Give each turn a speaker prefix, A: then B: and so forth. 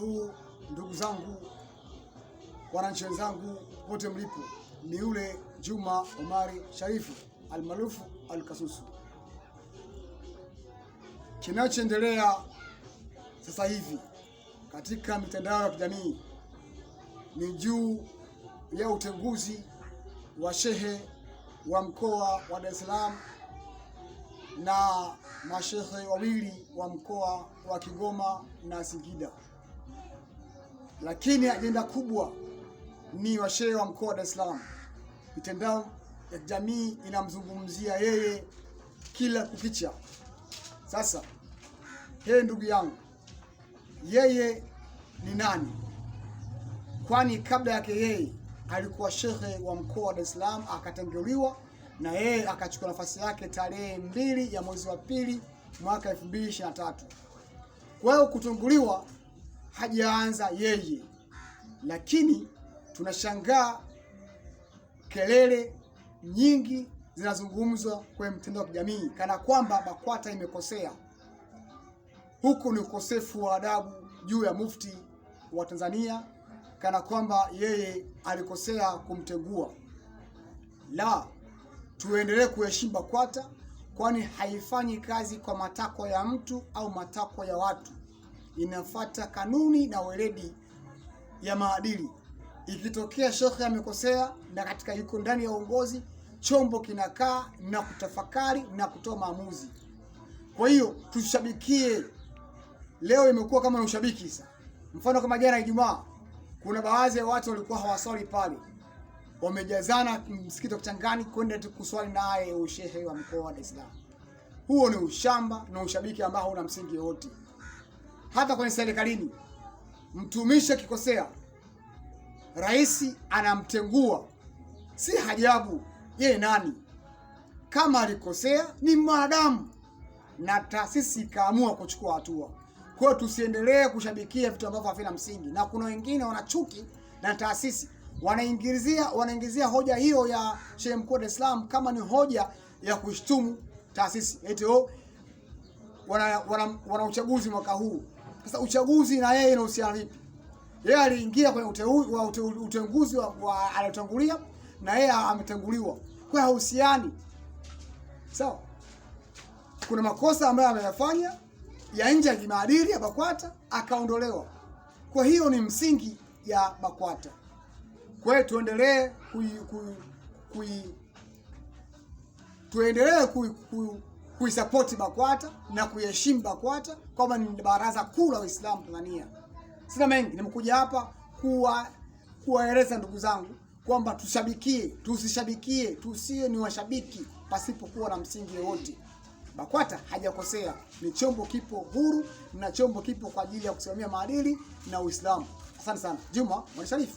A: Huu ndugu zangu, wananchi wenzangu wote mlipo, ni yule Juma Omari Sharifu almaarufu Alkasusu. Kinachoendelea sasa hivi katika mitandao ya kijamii ni juu ya utenguzi wa shehe wa mkoa wa Dar es Salaam na mashehe wawili wa mkoa wa Kigoma na Singida, lakini ajenda kubwa ni washehe wa mkoa wa Dar es Salaam. Mitandao ya jamii inamzungumzia yeye kila kukicha. Sasa ndugu yangu, yeye ni nani? Kwani kabla yake yeye alikuwa shehe wa mkoa wa Dar es Salaam, akatenguliwa na yeye akachukua nafasi yake tarehe 2 ya mwezi wa pili mwaka 2023. Kwa hiyo kutenguliwa hajaanza yeye, lakini tunashangaa kelele nyingi zinazungumzwa kwenye mtandao wa kijamii kana kwamba BAKWATA imekosea. Huku ni ukosefu wa adabu juu ya mufti wa Tanzania, kana kwamba yeye alikosea kumtengua. La, tuendelee kuheshimu BAKWATA, kwani haifanyi kazi kwa matakwa ya mtu au matakwa ya watu. Inafuata kanuni na weledi ya maadili. Ikitokea shekhe amekosea na katika yuko ndani ya uongozi, chombo kinakaa na kutafakari na kutoa maamuzi. Kwa hiyo tushabikie. Leo imekuwa kama ni ushabiki sasa. Mfano kama jana Ijumaa, kuna baadhi ya watu walikuwa hawaswali pale, wamejazana msikiti wa Kichangani kwenda kuswali naye ushehe wa mkoa wa Dar es Salaam. Huo ni ushamba na ushabiki ambao una msingi wote. Hata kwenye serikalini, mtumishi akikosea, rais anamtengua. Si hajabu, yeye nani? Kama alikosea ni mwanadamu, na taasisi ikaamua kuchukua hatua. Kwa hiyo tusiendelee kushabikia vitu ambavyo havina msingi. Na kuna wengine wanachuki na taasisi, wanaingizia hoja hiyo ya shehe mkuu wa Dar es Salaam kama ni hoja ya kushtumu taasisi. Eti wana uchaguzi mwaka huu. Sasa uchaguzi na yeye inahusiana vipi? Yeye aliingia kwenye utenguzi wa aliyotangulia na yeye ametanguliwa. Kwa hauhusiani. Sawa? Kuna makosa ambayo ameyafanya ya nje ya kimaadili ya BAKWATA, akaondolewa. Kwa hiyo ni msingi ya BAKWATA. Kwa hiyo tuendelee kuisupport BAKWATA na kuheshimu BAKWATA kama ni baraza kuu la Uislamu Tanzania. Sina mengi, nimekuja hapa kuwaeleza ndugu zangu kwamba tushabikie, tusishabikie, tusiwe ni washabiki pasipokuwa na msingi wote. BAKWATA hajakosea, ni chombo kipo huru na chombo kipo kwa ajili ya kusimamia maadili na Uislamu. Asante sana. Juma Omari Sharifu.